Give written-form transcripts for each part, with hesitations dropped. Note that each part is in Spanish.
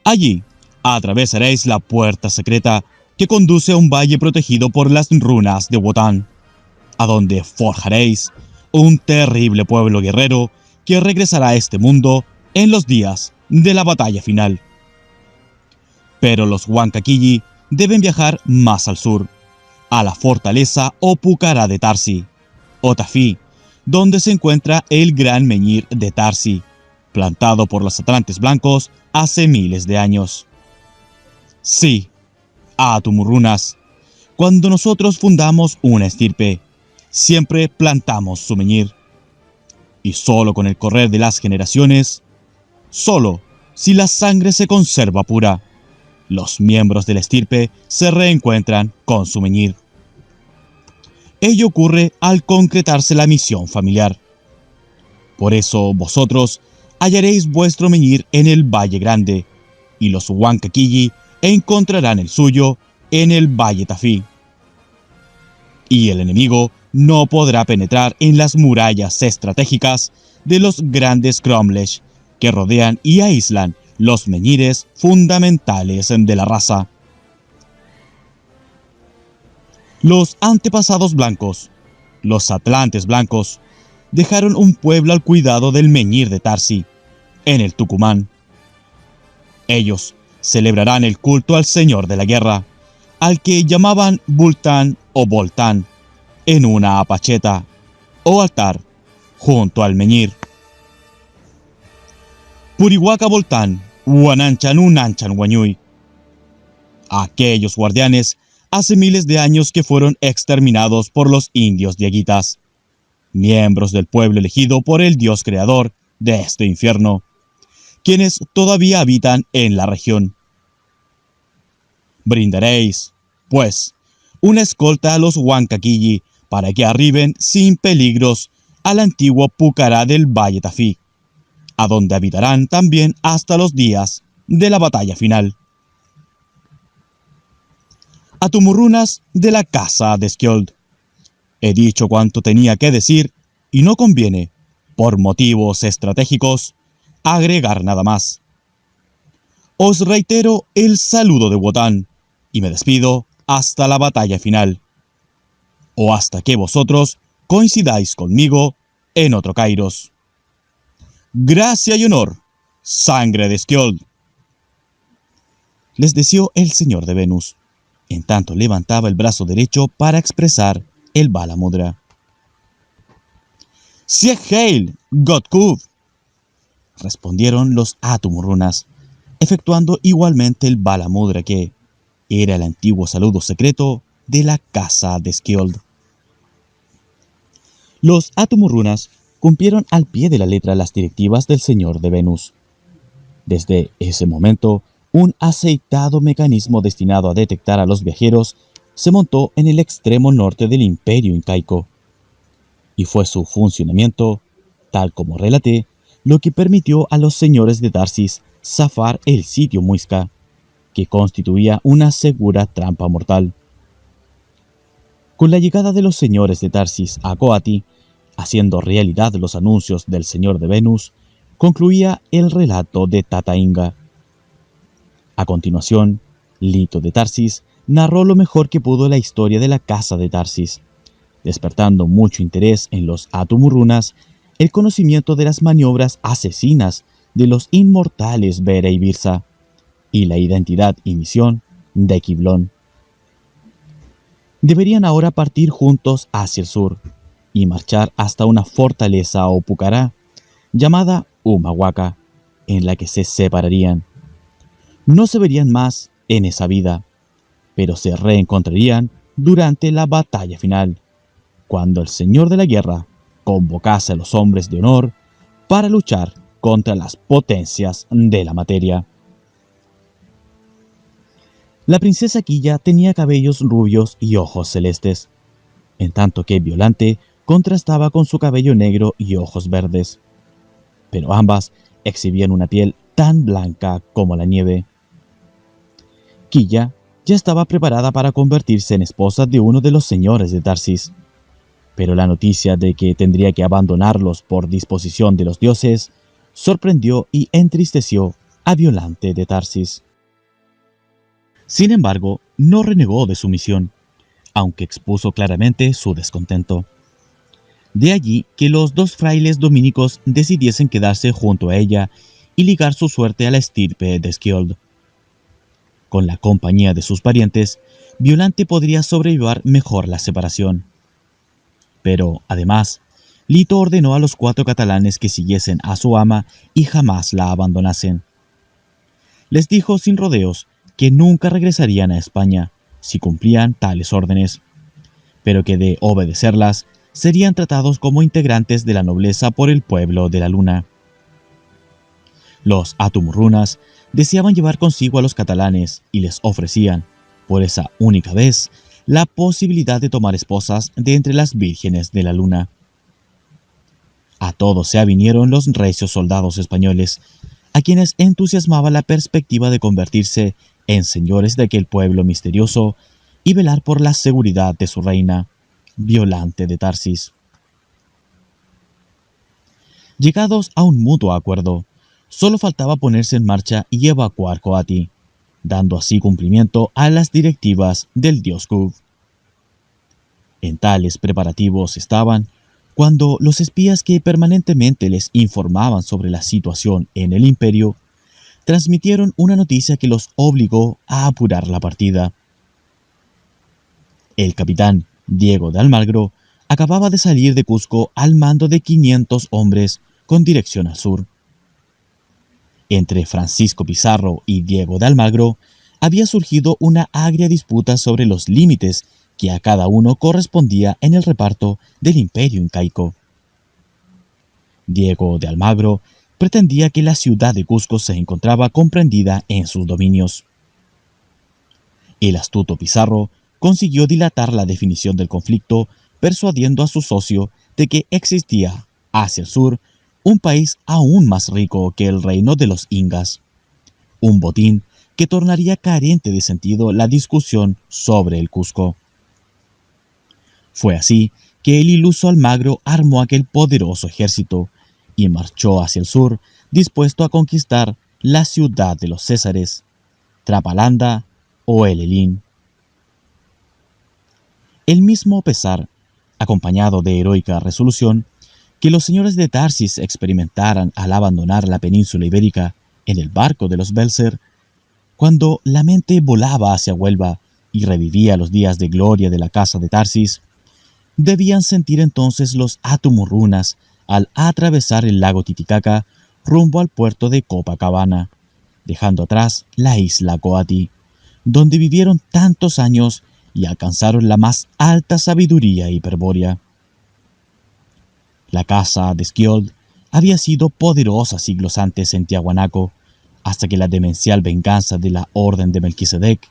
Allí atravesaréis la puerta secreta que conduce a un valle protegido por las runas de Wotan, a donde forjaréis un terrible pueblo guerrero que regresará a este mundo en los días de la batalla final. Pero los Huancaquilli deben viajar más al sur, a la fortaleza o Pucará de Tarsi, o Tafí, donde se encuentra el gran menhir de Tarsi, plantado por los atlantes blancos hace miles de años. Sí, Atumurrunas, cuando nosotros fundamos una estirpe, siempre plantamos su menhir. Y solo con el correr de las generaciones, solo si la sangre se conserva pura, los miembros de la estirpe se reencuentran con su menhir. Ello ocurre al concretarse la misión familiar. Por eso vosotros hallaréis vuestro menhir en el Valle Grande, y los Huancaquilli encontrarán el suyo en el Valle Tafí. Y el enemigo no podrá penetrar en las murallas estratégicas de los grandes cromlech que rodean y aíslan los menhires fundamentales de la raza. Los antepasados blancos, los atlantes blancos, dejaron un pueblo al cuidado del menhir de Tarsi, en el Tucumán. Ellos celebrarán el culto al señor de la guerra, al que llamaban Bultán o Voltán, en una apacheta o altar junto al menhir. Purihuaca Voltán, Huananchan Unanchan Huañuy. Aquellos guardianes hace miles de años que fueron exterminados por los indios diaguitas, miembros del pueblo elegido por el Dios creador de este infierno, quienes todavía habitan en la región. Brindaréis, pues, una escolta a los Huancaquilli para que arriben sin peligros al antiguo Pucará del Valle Tafí, a donde habitarán también hasta los días de la batalla final. Atumurrunas de la casa de Skjold. He dicho cuanto tenía que decir y no conviene, por motivos estratégicos, agregar nada más. Os reitero el saludo de Wotan y me despido hasta la batalla final, o hasta que vosotros coincidáis conmigo en otro Kairos. Gracia y honor, sangre de Skjold. Les deseó el señor de Venus, en tanto levantaba el brazo derecho para expresar el Bala Mudra. Sieg Heil, Godkub, respondieron los Atumurrunas, efectuando igualmente el Bala Mudra que era el antiguo saludo secreto de la casa de Skjold. Los Atumurrunas cumplieron al pie de la letra las directivas del señor de Venus. Desde ese momento, un aceitado mecanismo destinado a detectar a los viajeros se montó en el extremo norte del imperio incaico, y fue su funcionamiento, tal como relaté, lo que permitió a los señores de Tarsis zafar el sitio Muisca, que constituía una segura trampa mortal. Con la llegada de los señores de Tarsis a Coati, haciendo realidad los anuncios del señor de Venus, concluía el relato de Tatainga. A continuación, Lito de Tarsis narró lo mejor que pudo la historia de la casa de Tarsis, despertando mucho interés en los Atumurrunas el conocimiento de las maniobras asesinas de los inmortales Bera y Birsa, y la identidad y misión de Quiblón. Deberían ahora partir juntos hacia el sur y marchar hasta una fortaleza o Pucará llamada Humahuaca, en la que se separarían. No se verían más en esa vida, pero se reencontrarían durante la batalla final, cuando el señor de la guerra convocase a los hombres de honor para luchar contra las potencias de la materia. La princesa Quilla tenía cabellos rubios y ojos celestes, en tanto que Violante contrastaba con su cabello negro y ojos verdes, pero ambas exhibían una piel tan blanca como la nieve. Quilla ya estaba preparada para convertirse en esposa de uno de los señores de Tarsis, pero la noticia de que tendría que abandonarlos por disposición de los dioses sorprendió y entristeció a Violante de Tarsis. Sin embargo, no renegó de su misión, aunque expuso claramente su descontento. De allí que los dos frailes dominicos decidiesen quedarse junto a ella y ligar su suerte a la estirpe de Skjold. Con la compañía de sus parientes, Violante podría sobrellevar mejor la separación. Pero, además, Lito ordenó a los 4 catalanes que siguiesen a su ama y jamás la abandonasen. Les dijo sin rodeos que nunca regresarían a España si cumplían tales órdenes, pero que de obedecerlas serían tratados como integrantes de la nobleza por el pueblo de la Luna. Los atumurrunas deseaban llevar consigo a los catalanes y les ofrecían, por esa única vez, la posibilidad de tomar esposas de entre las vírgenes de la Luna. A todos se avinieron los recios soldados españoles, a quienes entusiasmaba la perspectiva de convertirse en señores de aquel pueblo misterioso y velar por la seguridad de su reina, Violante de Tarsis. Llegados a un mutuo acuerdo, solo faltaba ponerse en marcha y evacuar Coati, dando así cumplimiento a las directivas del dios Kuf. En tales preparativos estaban cuando los espías que permanentemente les informaban sobre la situación en el imperio transmitieron una noticia que los obligó a apurar la partida. El capitán Diego de Almagro acababa de salir de Cusco al mando de 500 hombres con dirección al sur. Entre Francisco Pizarro y Diego de Almagro había surgido una agria disputa sobre los límites que a cada uno correspondía en el reparto del imperio incaico. Diego de Almagro pretendía que la ciudad de Cusco se encontraba comprendida en sus dominios. El astuto Pizarro consiguió dilatar la definición del conflicto, persuadiendo a su socio de que existía, hacia el sur, un país aún más rico que el reino de los Ingas, un botín que tornaría carente de sentido la discusión sobre el Cusco. Fue así que el iluso Almagro armó aquel poderoso ejército y marchó hacia el sur, dispuesto a conquistar la ciudad de los Césares, Trapalanda o Elelín. El mismo pesar, acompañado de heroica resolución, que los señores de Tarsis experimentaran al abandonar la península ibérica en el barco de los Belser, cuando la mente volaba hacia Huelva y revivía los días de gloria de la casa de Tarsis, debían sentir entonces los atumurrunas al atravesar el lago Titicaca rumbo al puerto de Copacabana, dejando atrás la isla Coati, donde vivieron tantos años y alcanzaron la más alta sabiduría hiperbórea. La casa de Skjold había sido poderosa siglos antes en Tiahuanaco, hasta que la demencial venganza de la Orden de Melquisedec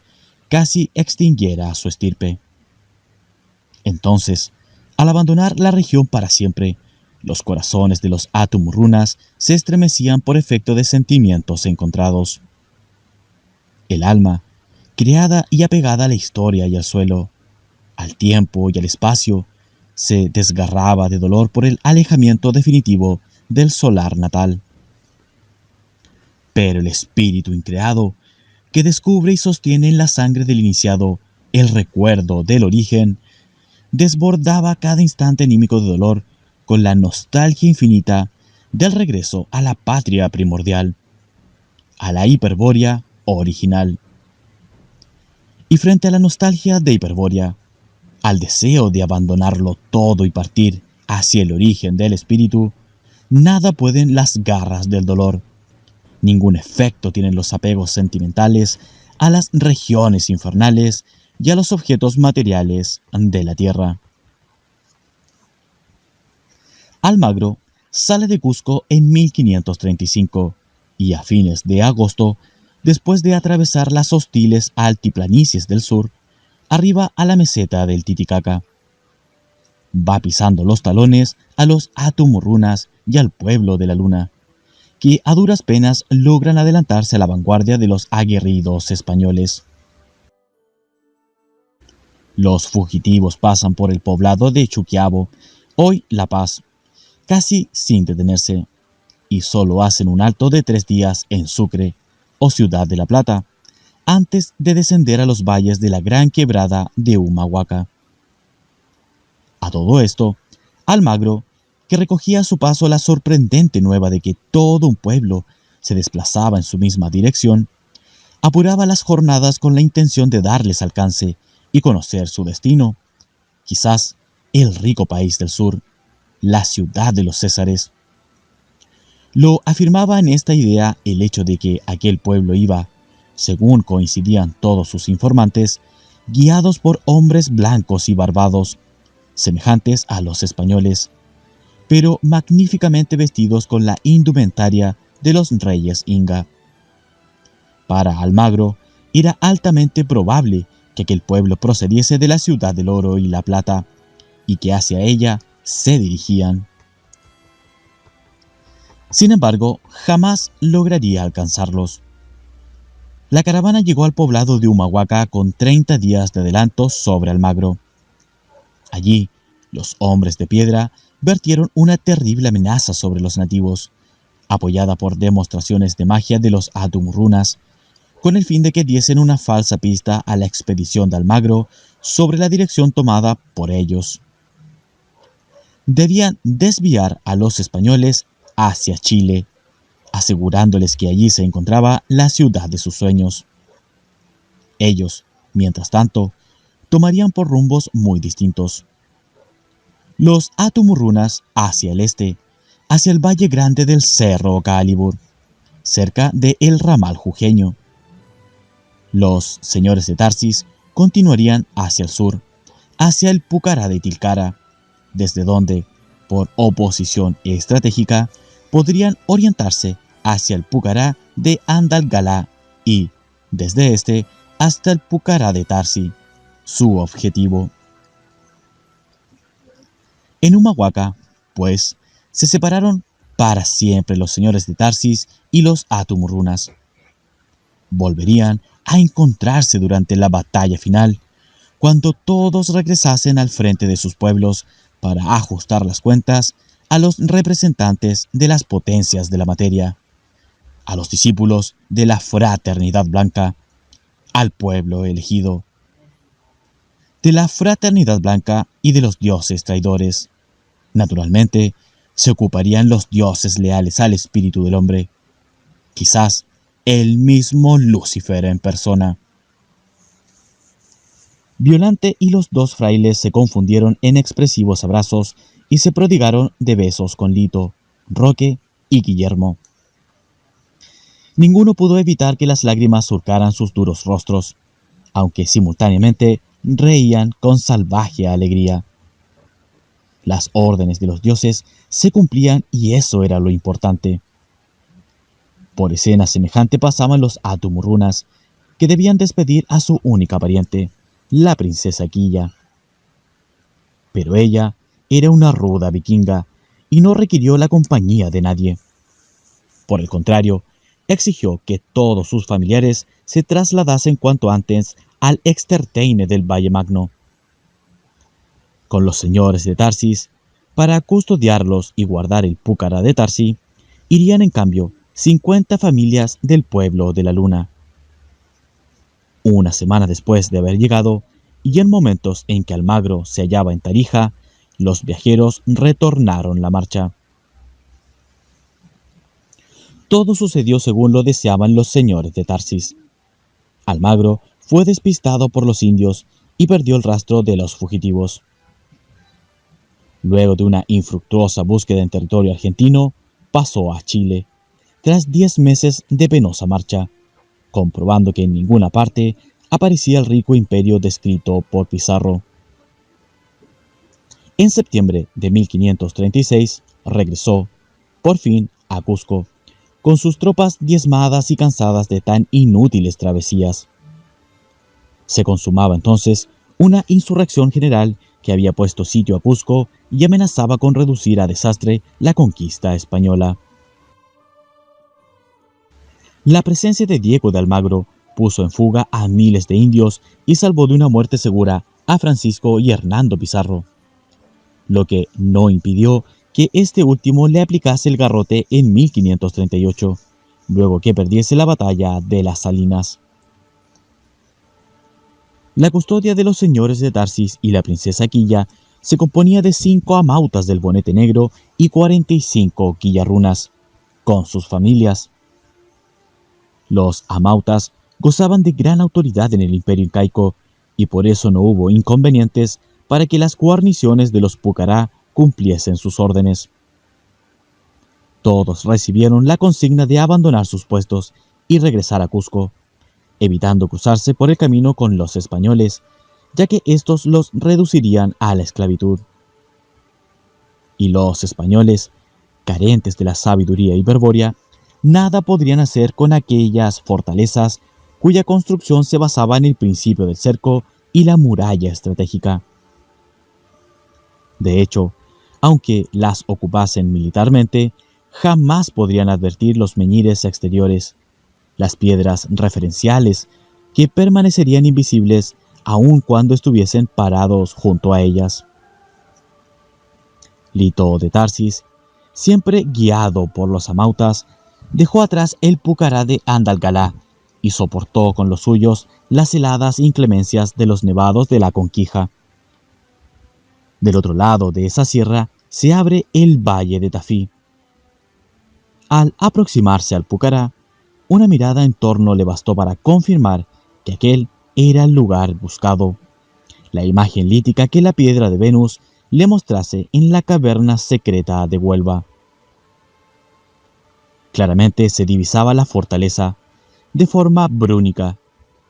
casi extinguiera a su estirpe. Entonces, al abandonar la región para siempre, los corazones de los atumurrunas se estremecían por efecto de sentimientos encontrados. El alma, criada y apegada a la historia y al suelo, al tiempo y al espacio, se desgarraba de dolor por el alejamiento definitivo del solar natal. Pero el espíritu increado, que descubre y sostiene en la sangre del iniciado el recuerdo del origen, desbordaba cada instante anímico de dolor con la nostalgia infinita del regreso a la patria primordial, a la Hiperbórea original. Y frente a la nostalgia de Hiperbórea, al deseo de abandonarlo todo y partir hacia el origen del espíritu, nada pueden las garras del dolor. Ningún efecto tienen los apegos sentimentales a las regiones infernales y a los objetos materiales de la tierra. Almagro sale de Cusco en 1535 y a fines de agosto, después de atravesar las hostiles altiplanicies del sur, arriba a la meseta del Titicaca. Va pisando los talones a los atumurrunas y al pueblo de la Luna, que a duras penas logran adelantarse a la vanguardia de los aguerridos españoles. Los fugitivos pasan por el poblado de Chuquiabo, hoy La Paz, casi sin detenerse, y solo hacen un alto de 3 días en Sucre, o Ciudad de la Plata, antes de descender a los valles de la gran quebrada de Humahuaca. A todo esto, Almagro, que recogía a su paso la sorprendente nueva de que todo un pueblo se desplazaba en su misma dirección, apuraba las jornadas con la intención de darles alcance y conocer su destino, quizás el rico país del sur, la ciudad de los Césares. Lo afirmaba en esta idea el hecho de que aquel pueblo iba, según coincidían todos sus informantes, guiados por hombres blancos y barbados, semejantes a los españoles, pero magníficamente vestidos con la indumentaria de los reyes Inga. Para Almagro era altamente probable que aquel pueblo procediese de la ciudad del oro y la plata, y que hacia ella se dirigían. Sin embargo, jamás lograría alcanzarlos. La caravana llegó al poblado de Humahuaca con 30 días de adelanto sobre Almagro. Allí, los hombres de piedra vertieron una terrible amenaza sobre los nativos, apoyada por demostraciones de magia de los Atumrunas, con el fin de que diesen una falsa pista a la expedición de Almagro sobre la dirección tomada por ellos. Debían desviar a los españoles hacia Chile, asegurándoles que allí se encontraba la ciudad de sus sueños. Ellos, mientras tanto, tomarían por rumbos muy distintos. Los Atumurrunas hacia el este, hacia el valle grande del Cerro Calibur, cerca de el ramal jujeño. Los señores de Tarsis continuarían hacia el sur, hacia el Pucará de Tilcara, desde donde, por oposición estratégica, podrían orientarse hacia el Pucará de Andalgalá y, desde este, hasta el Pucará de Tarsi, su objetivo. En Humahuaca, pues, se separaron para siempre los señores de Tarsis y los Atumurrunas. Volverían a encontrarse durante la batalla final, cuando todos regresasen al frente de sus pueblos para ajustar las cuentas a los representantes de las potencias de la materia, a los discípulos de la Fraternidad Blanca, al pueblo elegido. De la Fraternidad Blanca y de los dioses traidores, naturalmente, se ocuparían los dioses leales al espíritu del hombre, quizás el mismo Lucifer en persona. Violante y los dos frailes se confundieron en expresivos abrazos y se prodigaron de besos con Lito, Roque y Guillermo. Ninguno pudo evitar que las lágrimas surcaran sus duros rostros, aunque simultáneamente reían con salvaje alegría. Las órdenes de los dioses se cumplían y eso era lo importante. Por escena semejante pasaban los Atumurrunas, que debían despedir a su única pariente, la princesa Quilla. Pero ella era una ruda vikinga y no requirió la compañía de nadie. Por el contrario, exigió que todos sus familiares se trasladasen cuanto antes al Exterteine del Valle Magno. Con los señores de Tarsis, para custodiarlos y guardar el Pucará de Tarsi, irían en cambio 50 familias del pueblo de la Luna. Una semana después de haber llegado, y en momentos en que Almagro se hallaba en Tarija, los viajeros retornaron la marcha. Todo sucedió según lo deseaban los señores de Tarsis. Almagro fue despistado por los indios y perdió el rastro de los fugitivos. Luego de una infructuosa búsqueda en territorio argentino, pasó a Chile, tras 10 meses de penosa marcha, comprobando que en ninguna parte aparecía el rico imperio descrito por Pizarro. En septiembre de 1536 regresó, por fin, a Cusco, con sus tropas diezmadas y cansadas de tan inútiles travesías. Se consumaba entonces una insurrección general que había puesto sitio a Cusco y amenazaba con reducir a desastre la conquista española. La presencia de Diego de Almagro puso en fuga a miles de indios y salvó de una muerte segura a Francisco y Hernando Pizarro, lo que no impidió que este último le aplicase el garrote en 1538, luego que perdiese la batalla de las Salinas. La custodia de los señores de Tarsis y la princesa Quilla se componía de 5 amautas del bonete negro y 45 quillarrunas, con sus familias. Los amautas gozaban de gran autoridad en el imperio incaico y por eso no hubo inconvenientes para que las guarniciones de los Pucará cumpliesen sus órdenes. Todos recibieron la consigna de abandonar sus puestos y regresar a Cusco, evitando cruzarse por el camino con los españoles, ya que estos los reducirían a la esclavitud. Y los españoles, carentes de la sabiduría hiperbórea, nada podrían hacer con aquellas fortalezas cuya construcción se basaba en el principio del cerco y la muralla estratégica. De hecho, aunque las ocupasen militarmente, jamás podrían advertir los menhires exteriores, las piedras referenciales, que permanecerían invisibles aun cuando estuviesen parados junto a ellas. Lito de Tarsis, siempre guiado por los amautas, dejó atrás el Pucará de Andalgalá y soportó con los suyos las heladas inclemencias de los nevados de la Conquija. Del otro lado de esa sierra se abre el valle de Tafí. Al aproximarse al Pucará, una mirada en torno le bastó para confirmar que aquel era el lugar buscado, la imagen lítica que la piedra de Venus le mostrase en la caverna secreta de Huelva. Claramente se divisaba la fortaleza, de forma brúnica,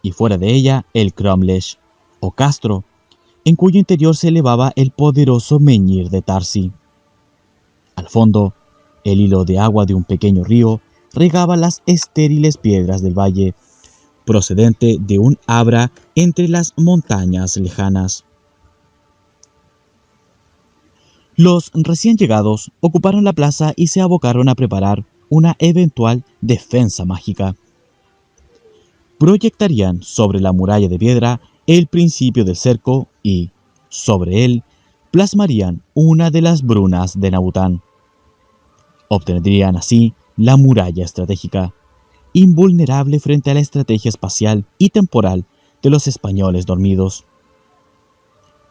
y fuera de ella el cromlech, o castro, en cuyo interior se elevaba el poderoso menhir de Tarsi. Al fondo, el hilo de agua de un pequeño río regaba las estériles piedras del valle, procedente de un abra entre las montañas lejanas. Los recién llegados ocuparon la plaza y se abocaron a preparar una eventual defensa mágica. Proyectarían sobre la muralla de piedra el principio del cerco y, sobre él, plasmarían una de las brunas de Nabután. Obtendrían así la muralla estratégica, invulnerable frente a la estrategia espacial y temporal de los españoles dormidos.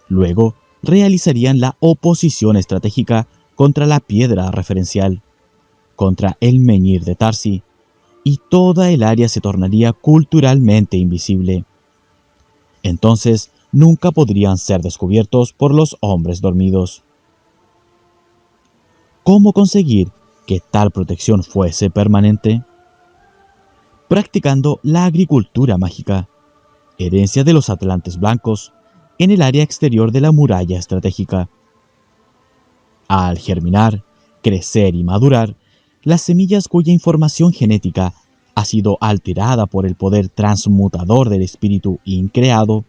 Luego, realizarían la oposición estratégica contra la piedra referencial, contra el menhir de Tarsi, y toda el área se tornaría culturalmente invisible. Entonces, nunca podrían ser descubiertos por los hombres dormidos. ¿Cómo conseguir que tal protección fuese permanente? Practicando la agricultura mágica, herencia de los atlantes blancos, en el área exterior de la muralla estratégica. Al germinar, crecer y madurar, las semillas cuya información genética ha sido alterada por el poder transmutador del espíritu increado,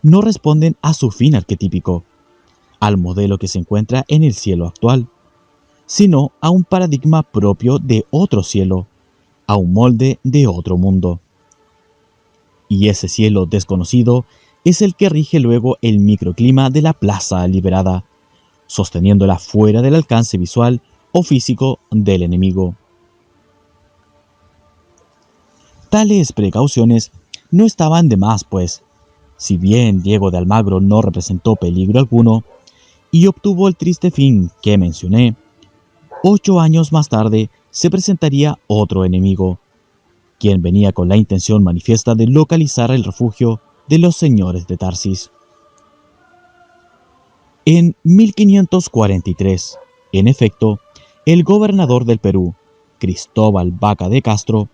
no responden a su fin arquetípico, al modelo que se encuentra en el cielo actual, sino a un paradigma propio de otro cielo, a un molde de otro mundo. Y ese cielo desconocido es el que rige luego el microclima de la plaza liberada, sosteniéndola fuera del alcance visual o físico del enemigo. Tales precauciones no estaban de más, pues, si bien Diego de Almagro no representó peligro alguno y obtuvo el triste fin que mencioné, 8 años más tarde se presentaría otro enemigo, quien venía con la intención manifiesta de localizar el refugio de los señores de Tarsis. En 1543, en efecto, el gobernador del Perú, Cristóbal Vaca de Castro,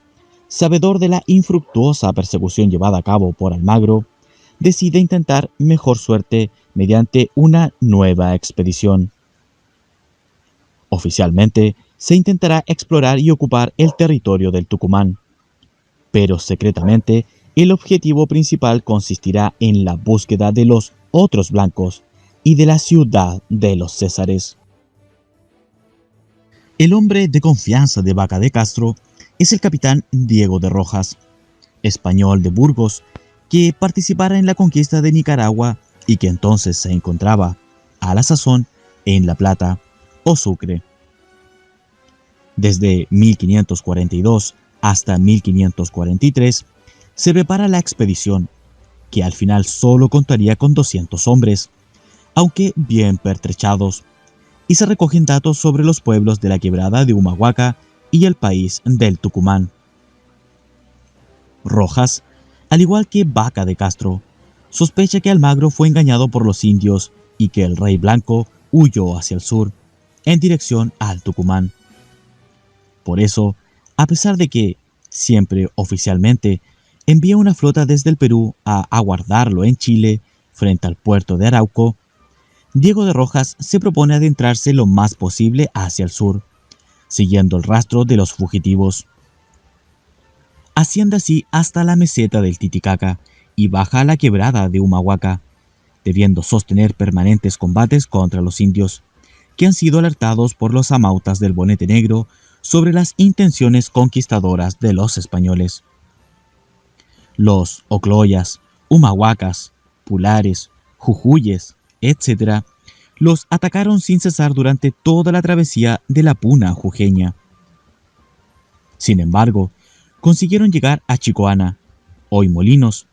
sabedor de la infructuosa persecución llevada a cabo por Almagro, decide intentar mejor suerte mediante una nueva expedición. Oficialmente, se intentará explorar y ocupar el territorio del Tucumán, pero secretamente el objetivo principal consistirá en la búsqueda de los otros blancos y de la ciudad de los Césares. El hombre de confianza de Vaca de Castro es el capitán Diego de Rojas, español de Burgos, que participara en la conquista de Nicaragua y que entonces se encontraba, a la sazón, en La Plata o Sucre. Desde 1542 Hasta 1543 se prepara la expedición, que al final solo contaría con 200 hombres, aunque bien pertrechados, y se recogen datos sobre los pueblos de la quebrada de Humahuaca y el país del Tucumán. Rojas, al igual que Vaca de Castro, sospecha que Almagro fue engañado por los indios y que el rey blanco huyó hacia el sur, en dirección al Tucumán. Por eso, a pesar de que, siempre oficialmente, envía una flota desde el Perú a aguardarlo en Chile, frente al puerto de Arauco, Diego de Rojas se propone adentrarse lo más posible hacia el sur, siguiendo el rastro de los fugitivos. Asciende así hasta la meseta del Titicaca y baja a la quebrada de Humahuaca, debiendo sostener permanentes combates contra los indios, que han sido alertados por los amautas del Bonete Negro sobre las intenciones conquistadoras de los españoles. Los Ocloyas, Humahuacas, Pulares, Jujuyes, etc., los atacaron sin cesar durante toda la travesía de la Puna jujeña. Sin embargo, consiguieron llegar a Chicoana, hoy Molinos,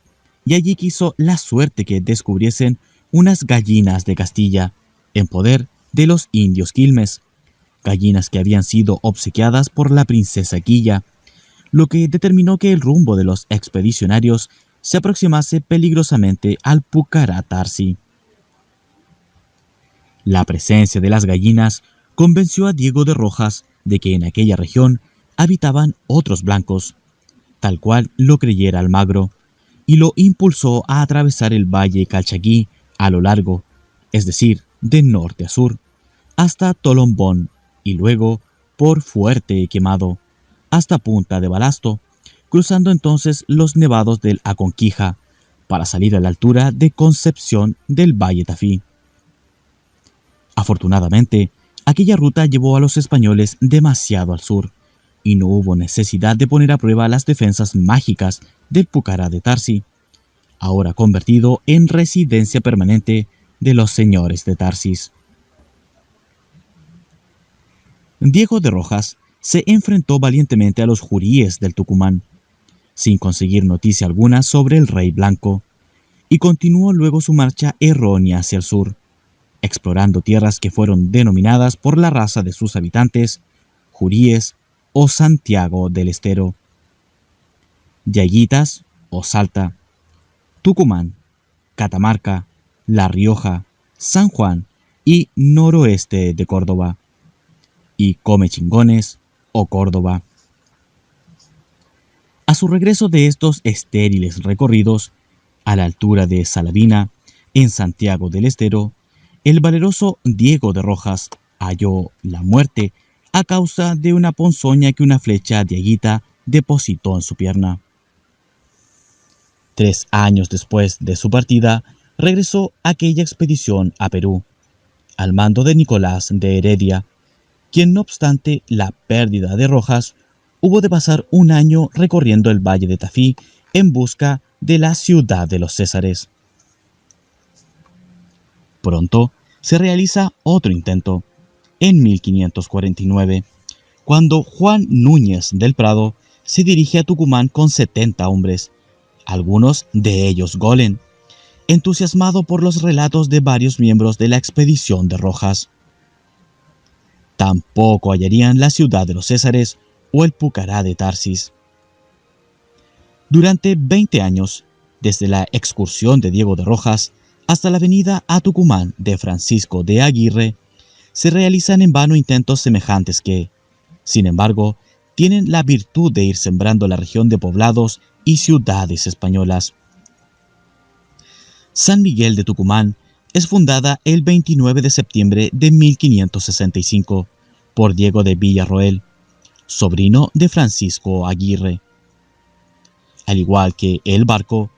y allí quiso la suerte que descubriesen unas gallinas de Castilla, en poder de los indios Quilmes, gallinas que habían sido obsequiadas por la princesa Quilla, lo que determinó que el rumbo de los expedicionarios se aproximase peligrosamente al Pucará Tarsi. La presencia de las gallinas convenció a Diego de Rojas de que en aquella región habitaban otros blancos, tal cual lo creyera Almagro, y lo impulsó a atravesar el valle Calchaquí a lo largo, es decir, de norte a sur, hasta Tolombón y luego por Fuerte Quemado, hasta Punta de Balasto, cruzando entonces los nevados del Aconquija para salir a la altura de Concepción del Valle Tafí. Afortunadamente, aquella ruta llevó a los españoles demasiado al sur, y no hubo necesidad de poner a prueba las defensas mágicas del Pucará de Tarsi, ahora convertido en residencia permanente de los señores de Tarsis. Diego de Rojas se enfrentó valientemente a los juríes del Tucumán, sin conseguir noticia alguna sobre el rey blanco, y continuó luego su marcha errónea hacia el sur, explorando tierras que fueron denominadas por la raza de sus habitantes Juríes o Santiago del Estero, Yayitas o Salta, Tucumán, Catamarca, La Rioja, San Juan y noroeste de Córdoba, y Comechingones o Córdoba. A su regreso de estos estériles recorridos, a la altura de Salavina, en Santiago del Estero, el valeroso Diego de Rojas halló la muerte a causa de una ponzoña que una flecha de Aguita depositó en su pierna. 3 años después de su partida, regresó aquella expedición a Perú, al mando de Nicolás de Heredia, quien no obstante la pérdida de Rojas, hubo de pasar un año recorriendo el valle de Tafí en busca de la ciudad de los Césares. Pronto se realiza otro intento, en 1549, cuando Juan Núñez del Prado se dirige a Tucumán con 70 hombres, algunos de ellos golen, entusiasmado por los relatos de varios miembros de la expedición de Rojas. Tampoco hallarían la ciudad de los Césares o el Pucará de Tarsis. Durante 20 años, desde la excursión de Diego de Rojas hasta la venida a Tucumán de Francisco de Aguirre, se realizan en vano intentos semejantes que, sin embargo, tienen la virtud de ir sembrando la región de poblados y ciudades españolas. San Miguel de Tucumán es fundada el 29 de septiembre de 1565 por Diego de Villarroel, sobrino de Francisco Aguirre. Al igual que El Barco,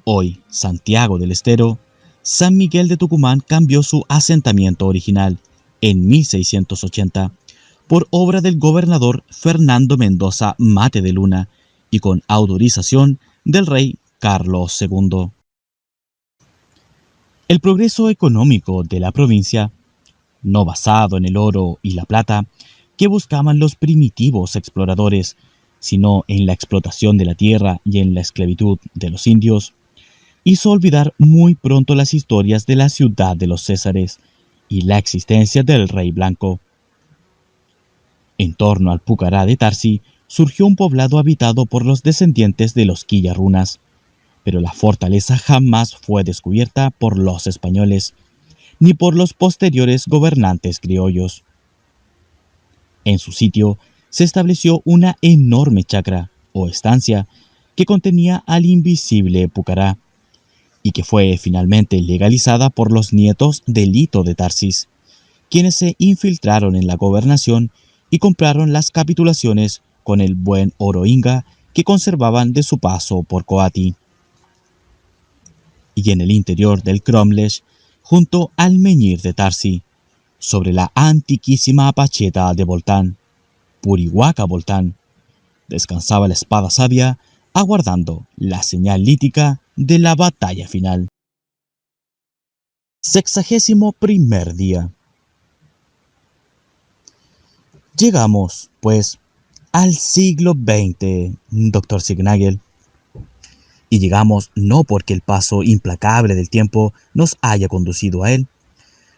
hoy Santiago del Estero, San Miguel de Tucumán cambió su asentamiento original en 1680 por obra del gobernador Fernando Mendoza Mate de Luna y con autorización del rey Carlos II. El progreso económico de la provincia, no basado en el oro y la plata que buscaban los primitivos exploradores, sino en la explotación de la tierra y en la esclavitud de los indios, hizo olvidar muy pronto las historias de la ciudad de los Césares y la existencia del rey blanco. En torno al Pucará de Tarsi surgió un poblado habitado por los descendientes de los Quilla Runas, pero la fortaleza jamás fue descubierta por los españoles, ni por los posteriores gobernantes criollos. En su sitio se estableció una enorme chacra o estancia que contenía al invisible Pucará y que fue finalmente legalizada por los nietos de Lito de Tarsis, quienes se infiltraron en la gobernación y compraron las capitulaciones con el buen oro inga que conservaban de su paso por Coati. Y en el interior del Cromlech, junto al menhir de Tarsi, sobre la antiquísima apacheta de Voltán, Purihuaca Voltán, descansaba la espada sabia, aguardando la señal lítica de la batalla final. 61º día. Llegamos, pues, al siglo XX, Dr. Signagel. Y llegamos no porque el paso implacable del tiempo nos haya conducido a él,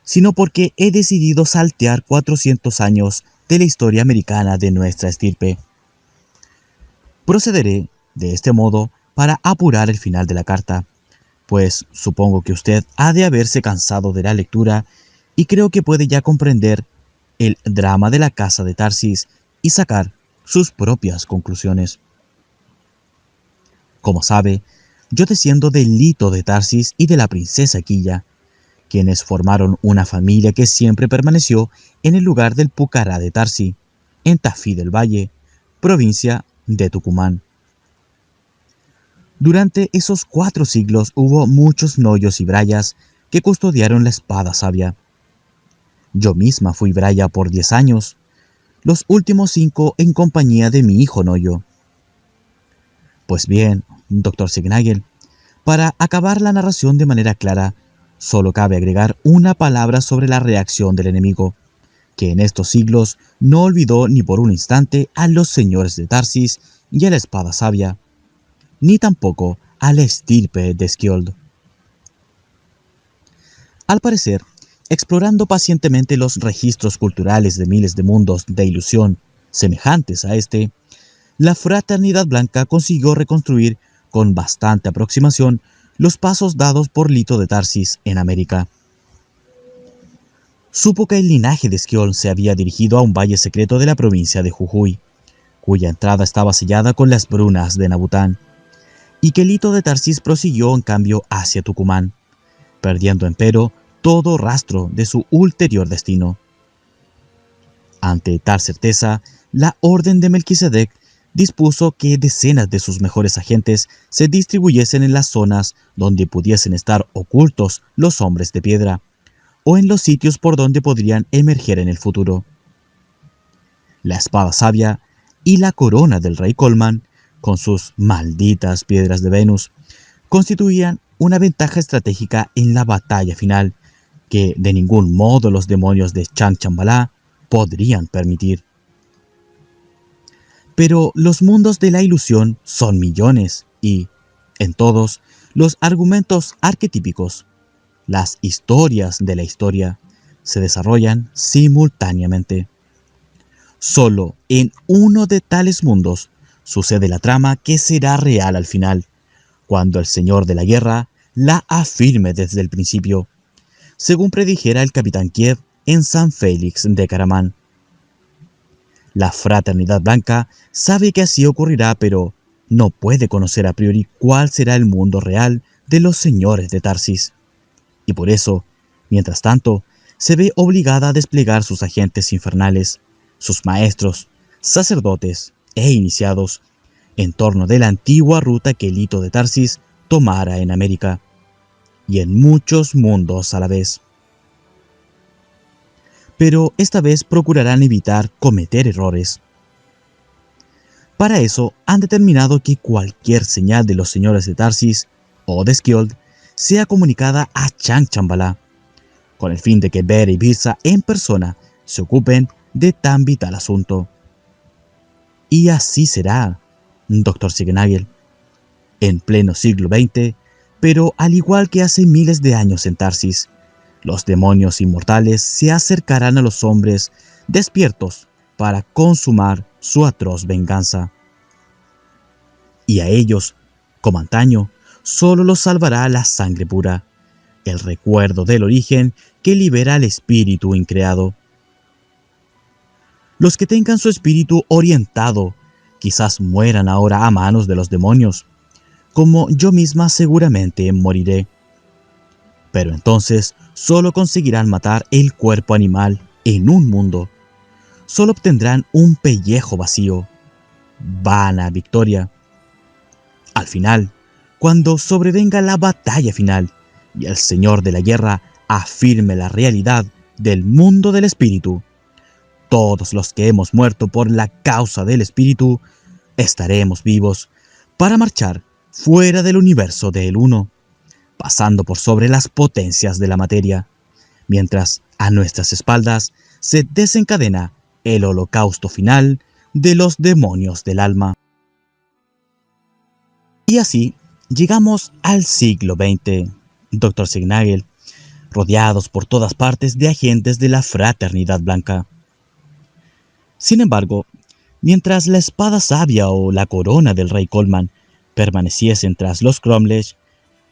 sino porque he decidido saltear 400 años de la historia americana de nuestra estirpe. Procederé de este modo para apurar el final de la carta, pues supongo que usted ha de haberse cansado de la lectura y creo que puede ya comprender el drama de la casa de Tarsis y sacar sus propias conclusiones. Como sabe, yo desciendo del Lito de Tarsis y de la princesa Quilla, quienes formaron una familia que siempre permaneció en el lugar del Pucará de Tarsi, en Tafí del Valle, provincia de Tucumán. Durante esos 4 siglos hubo muchos noyos y brayas que custodiaron la espada sabia. Yo misma fui braya por 10 años, los últimos 5 en compañía de mi hijo Noyo. Pues bien, Dr. Signagel, para acabar la narración de manera clara, solo cabe agregar una palabra sobre la reacción del enemigo, que en estos siglos no olvidó ni por un instante a los señores de Tarsis y a la espada sabia, ni tampoco a la estirpe de Skjold. Al parecer, explorando pacientemente los registros culturales de miles de mundos de ilusión semejantes a este, la Fraternidad Blanca consiguió reconstruir con bastante aproximación los pasos dados por Lito de Tarsis en América. Supo que el linaje de Skjold se había dirigido a un valle secreto de la provincia de Jujuy, cuya entrada estaba sellada con las brunas de Nabután, y que Lito de Tarsis prosiguió en cambio hacia Tucumán, perdiendo empero todo rastro de su ulterior destino. Ante tal certeza, la Orden de Melquisedec dispuso que decenas de sus mejores agentes se distribuyesen en las zonas donde pudiesen estar ocultos los hombres de piedra, o en los sitios por donde podrían emerger en el futuro. La espada sabia y la corona del rey Colman, con sus malditas piedras de Venus, constituían una ventaja estratégica en la batalla final que de ningún modo los demonios de Changchambalá podrían permitir. Pero los mundos de la ilusión son millones y, en todos, los argumentos arquetípicos, las historias de la historia, se desarrollan simultáneamente. Solo en uno de tales mundos sucede la trama que será real al final, cuando el Señor de la Guerra la afirme desde el principio, según predijera el capitán Kiev en San Félix de Caramán. La Fraternidad Blanca sabe que así ocurrirá, pero no puede conocer a priori cuál será el mundo real de los señores de Tarsis. Y por eso, mientras tanto, se ve obligada a desplegar sus agentes infernales, sus maestros, sacerdotes e iniciados, en torno de la antigua ruta que Lito de Tarsis tomara en América, y en muchos mundos a la vez. Pero esta vez procurarán evitar cometer errores. Para eso han determinado que cualquier señal de los señores de Tarsis o de Skjold sea comunicada a Changchambalá, con el fin de que Bera y Birsa en persona se ocupen de tan vital asunto. Y así será, Dr. Signagel, en pleno siglo XX, pero al igual que hace miles de años en Tarsis, los demonios inmortales se acercarán a los hombres despiertos para consumar su atroz venganza. Y a ellos, como antaño, solo los salvará la sangre pura, el recuerdo del origen que libera al espíritu increado. Los que tengan su espíritu orientado quizás mueran ahora a manos de los demonios, como yo misma seguramente moriré. Pero entonces solo conseguirán matar el cuerpo animal en un mundo. Solo obtendrán un pellejo vacío. Vana victoria. Al final, cuando sobrevenga la batalla final y el Señor de la Guerra afirme la realidad del mundo del espíritu, todos los que hemos muerto por la causa del espíritu estaremos vivos para marchar fuera del universo del Uno, pasando por sobre las potencias de la materia, mientras a nuestras espaldas se desencadena el holocausto final de los demonios del alma. Y así llegamos al siglo XX, Dr. Signagel, rodeados por todas partes de agentes de la Fraternidad Blanca. Sin embargo, mientras la espada sabia o la corona del rey Coleman permaneciesen tras los Cromlech,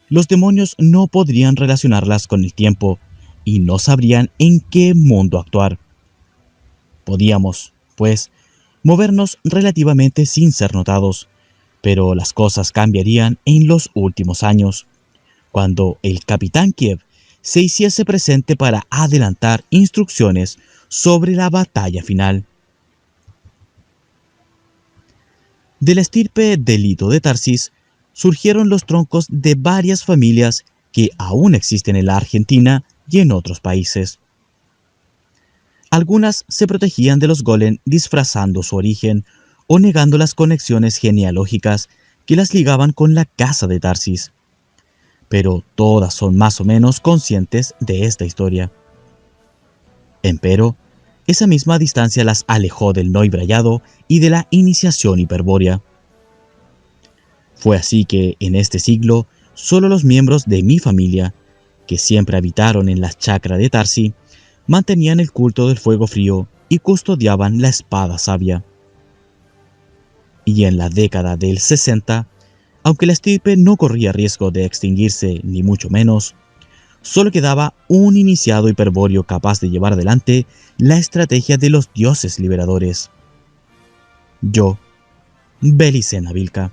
los demonios no podrían relacionarlas con el tiempo y no sabrían en qué mundo actuar. Podíamos, pues, movernos relativamente sin ser notados, pero las cosas cambiarían en los últimos años, cuando el Capitán Kiev se hiciese presente para adelantar instrucciones sobre la batalla final. De la estirpe del Lito de Tarsis surgieron los troncos de varias familias que aún existen en la Argentina y en otros países. Algunas se protegían de los golem disfrazando su origen o negando las conexiones genealógicas que las ligaban con la casa de Tarsis. Pero todas son más o menos conscientes de esta historia. Empero, esa misma distancia las alejó del noibrayado y de la iniciación hiperbórea. Fue así que, en este siglo, solo los miembros de mi familia, que siempre habitaron en la chacra de Tarsi, mantenían el culto del fuego frío y custodiaban la espada sabia. Y en la década del 60, aunque la estirpe no corría riesgo de extinguirse ni mucho menos, solo quedaba un iniciado hiperbóreo capaz de llevar adelante la estrategia de los dioses liberadores. Yo, Belicena Vilca.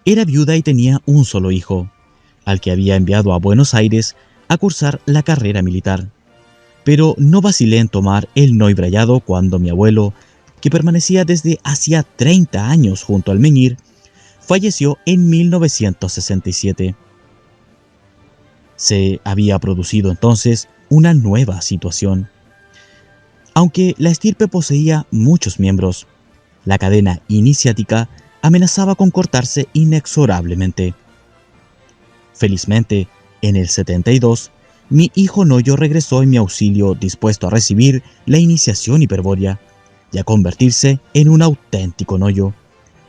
Era viuda y tenía un solo hijo, al que había enviado a Buenos Aires a cursar la carrera militar. Pero no vacilé en tomar el noibrayado cuando mi abuelo, que permanecía desde hacía 30 años junto al menhir, falleció en 1967. Se había producido entonces una nueva situación. Aunque la estirpe poseía muchos miembros, la cadena iniciática amenazaba con cortarse inexorablemente. Felizmente, en el 72, mi hijo Noyo regresó en mi auxilio dispuesto a recibir la iniciación hiperbórea y a convertirse en un auténtico Noyo,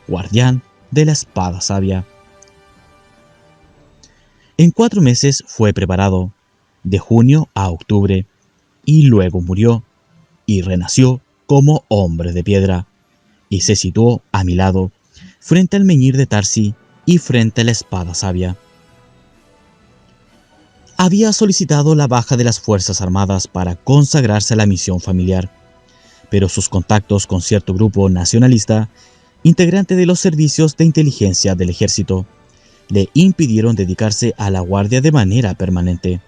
guardián de la espada sabia. En 4 meses fue preparado, de junio a octubre, y luego murió, y renació como hombre de piedra, y se situó a mi lado, frente al menhir de Tarsi y frente a la espada sabia. Había solicitado la baja de las Fuerzas Armadas para consagrarse a la misión familiar, pero sus contactos con cierto grupo nacionalista, integrante de los servicios de inteligencia del ejército, le impidieron dedicarse a la guardia de manera permanente.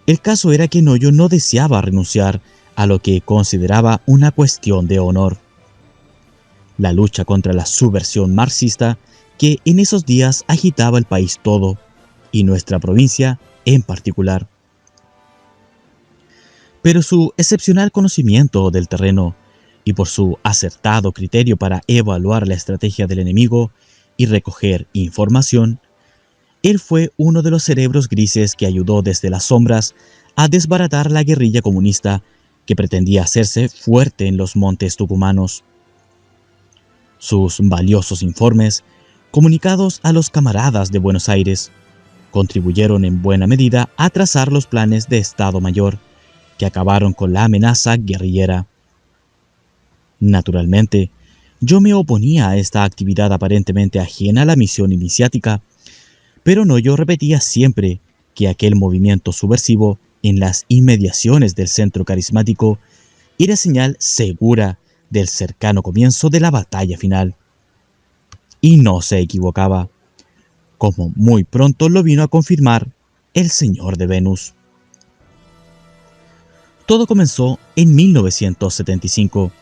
El caso era que Noyo no deseaba renunciar a lo que consideraba una cuestión de honor: la lucha contra la subversión marxista que en esos días agitaba el país todo, y nuestra provincia en particular. Pero su excepcional conocimiento del terreno y por su acertado criterio para evaluar la estrategia del enemigo y recoger información, él fue uno de los cerebros grises que ayudó desde las sombras a desbaratar la guerrilla comunista que pretendía hacerse fuerte en los montes tucumanos. Sus valiosos informes, comunicados a los camaradas de Buenos Aires, contribuyeron en buena medida a trazar los planes de Estado Mayor, que acabaron con la amenaza guerrillera. Naturalmente, yo me oponía a esta actividad aparentemente ajena a la misión iniciática, pero Noyo repetía siempre que aquel movimiento subversivo en las inmediaciones del centro carismático era señal segura del cercano comienzo de la batalla final. Y no se equivocaba, como muy pronto lo vino a confirmar el Señor de Venus. Todo comenzó en 1975,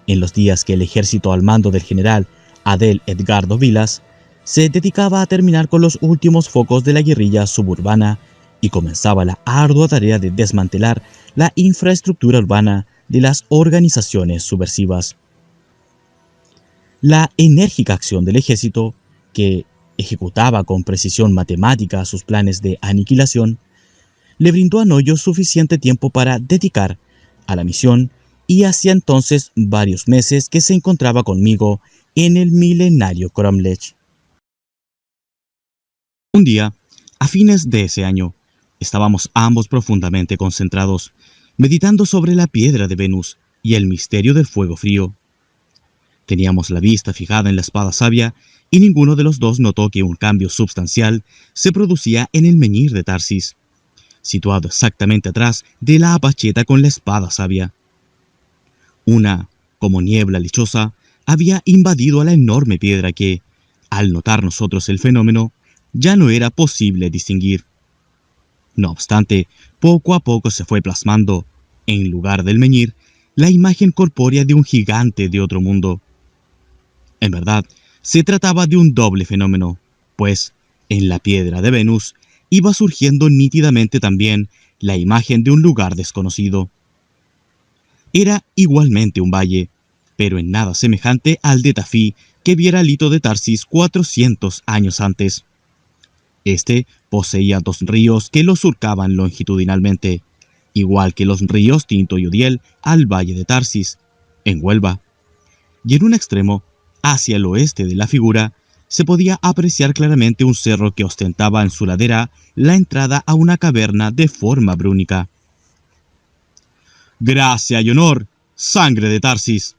en los días que el ejército al mando del general Adel Edgardo Vilas se dedicaba a terminar con los últimos focos de la guerrilla suburbana y comenzaba la ardua tarea de desmantelar la infraestructura urbana de las organizaciones subversivas. La enérgica acción del ejército, que ejecutaba con precisión matemática sus planes de aniquilación, le brindó a Noyo suficiente tiempo para dedicar a la misión y hacía entonces varios meses que se encontraba conmigo en el milenario Cromlech. Un día, a fines de ese año, estábamos ambos profundamente concentrados, meditando sobre la piedra de Venus y el misterio del fuego frío. Teníamos la vista fijada en la espada sabia y ninguno de los dos notó que un cambio substancial se producía en el menhir de Tarsis, situado exactamente atrás de la apacheta con la espada sabia. Una, como niebla lechosa, había invadido a la enorme piedra que, al notar nosotros el fenómeno, ya no era posible distinguir. No obstante, poco a poco se fue plasmando, en lugar del menhir, la imagen corpórea de un gigante de otro mundo. En verdad, se trataba de un doble fenómeno, pues, en la piedra de Venus, iba surgiendo nítidamente también la imagen de un lugar desconocido. Era igualmente un valle, pero en nada semejante al de Tafí que viera Lito de Tarsis 400 años antes. Este poseía dos ríos que lo surcaban longitudinalmente, igual que los ríos Tinto y Udiel al valle de Tarsis, en Huelva. Y en un extremo, hacia el oeste de la figura, se podía apreciar claramente un cerro que ostentaba en su ladera la entrada a una caverna de forma brúnica. «Gracia y honor, sangre de Tarsis»,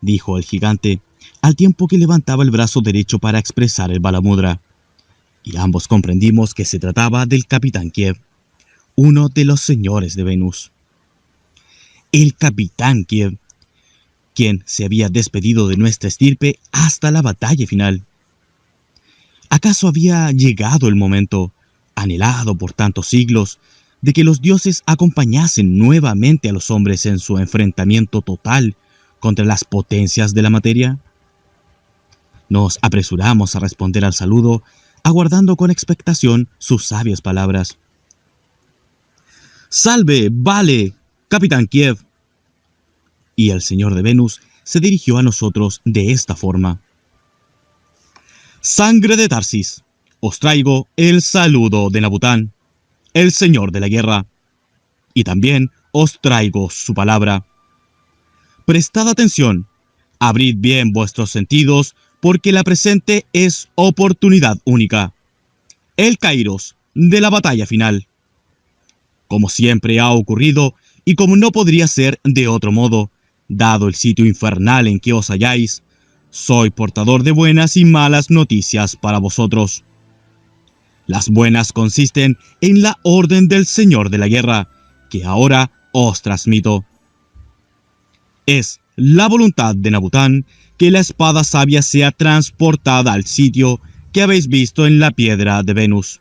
dijo el gigante, al tiempo que levantaba el brazo derecho para expresar el balamudra. Y ambos comprendimos que se trataba del capitán Kiev, uno de los señores de Venus. El capitán Kiev, quien se había despedido de nuestra estirpe hasta la batalla final. ¿Acaso había llegado el momento, anhelado por tantos siglos, de que los dioses acompañasen nuevamente a los hombres en su enfrentamiento total contra las potencias de la materia? Nos apresuramos a responder al saludo, aguardando con expectación sus sabias palabras. «Salve, vale, capitán Kiev». Y el señor de Venus se dirigió a nosotros de esta forma. «Sangre de Tarsis, os traigo el saludo de Nabután, el señor de la guerra, y también os traigo su palabra. Prestad atención, abrid bien vuestros sentidos, porque la presente es oportunidad única, el kairos de la batalla final. Como siempre ha ocurrido, y como no podría ser de otro modo, dado el sitio infernal en que os halláis, soy portador de buenas y malas noticias para vosotros. Las buenas consisten en la orden del Señor de la Guerra, que ahora os transmito. Es la voluntad de Nabután que la espada sabia sea transportada al sitio que habéis visto en la piedra de Venus.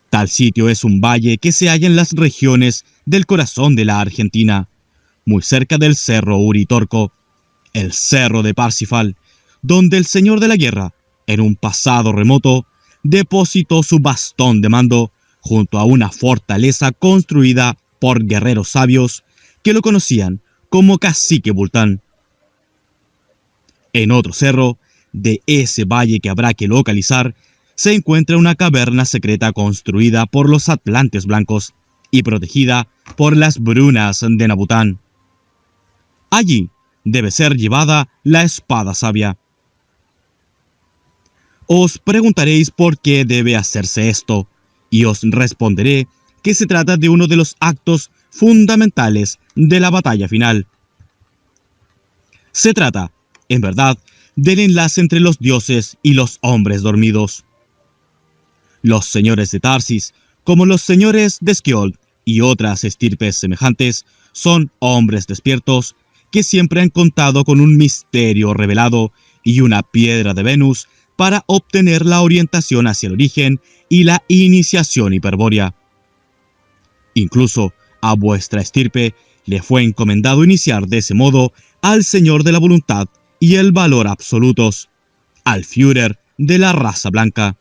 Tal sitio es un valle que se halla en las regiones del corazón de la Argentina, muy cerca del cerro Uritorco, el cerro de Parsifal, donde el Señor de la Guerra, en un pasado remoto, depositó su bastón de mando junto a una fortaleza construida por guerreros sabios que lo conocían como Cacique Bultán. En otro cerro, de ese valle que habrá que localizar, se encuentra una caverna secreta construida por los Atlantes Blancos, y protegida por las brunas de Nabután. Allí debe ser llevada la espada sabia. Os preguntaréis por qué debe hacerse esto, y os responderé que se trata de uno de los actos fundamentales de la batalla final. Se trata, en verdad, del enlace entre los dioses y los hombres dormidos. Los señores de Tarsis, como los señores de Skjold y otras estirpes semejantes, son hombres despiertos que siempre han contado con un misterio revelado y una piedra de Venus para obtener la orientación hacia el origen y la iniciación hiperbórea. Incluso a vuestra estirpe le fue encomendado iniciar de ese modo al Señor de la Voluntad y el Valor absolutos, al Führer de la raza blanca.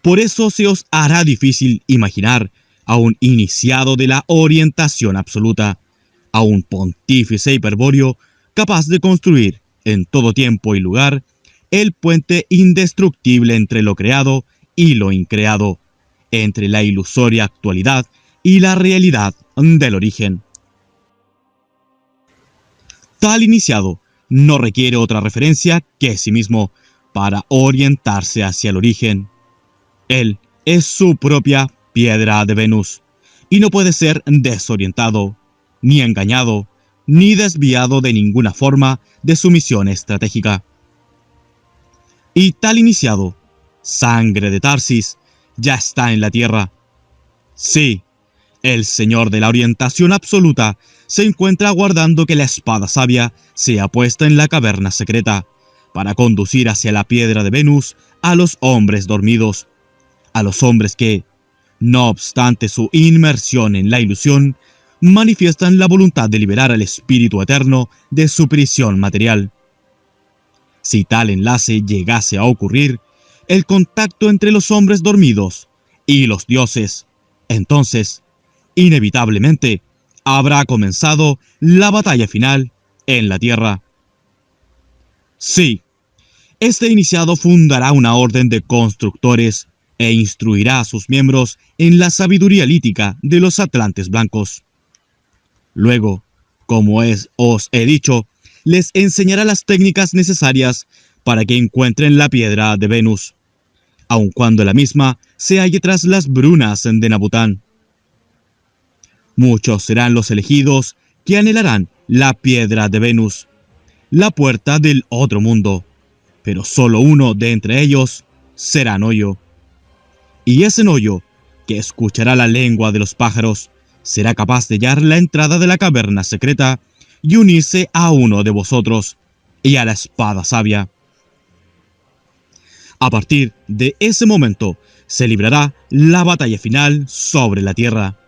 Por eso se os hará difícil imaginar a un iniciado de la orientación absoluta, a un pontífice hiperbóreo capaz de construir, en todo tiempo y lugar, el puente indestructible entre lo creado y lo increado, entre la ilusoria actualidad y la realidad del origen. Tal iniciado no requiere otra referencia que sí mismo para orientarse hacia el origen. Él es su propia piedra de Venus, y no puede ser desorientado, ni engañado, ni desviado de ninguna forma de su misión estratégica. Y tal iniciado, sangre de Tarsis, ya está en la tierra. Sí, el Señor de la orientación absoluta se encuentra aguardando que la espada sabia sea puesta en la caverna secreta, para conducir hacia la piedra de Venus a los hombres dormidos, a los hombres que, no obstante su inmersión en la ilusión, manifiestan la voluntad de liberar al espíritu eterno de su prisión material. Si tal enlace llegase a ocurrir, el contacto entre los hombres dormidos y los dioses, entonces, inevitablemente, habrá comenzado la batalla final en la tierra. Sí, este iniciado fundará una orden de constructores e instruirá a sus miembros en la sabiduría lítica de los atlantes blancos. Luego, como os he dicho, les enseñará las técnicas necesarias para que encuentren la piedra de Venus, aun cuando la misma se halle tras las brunas de Nabután. Muchos serán los elegidos que anhelarán la piedra de Venus, la puerta del otro mundo, pero solo uno de entre ellos será Noyo. Y ese Noyo, que escuchará la lengua de los pájaros, será capaz de hallar la entrada de la caverna secreta y unirse a uno de vosotros y a la espada sabia. A partir de ese momento se librará la batalla final sobre la tierra.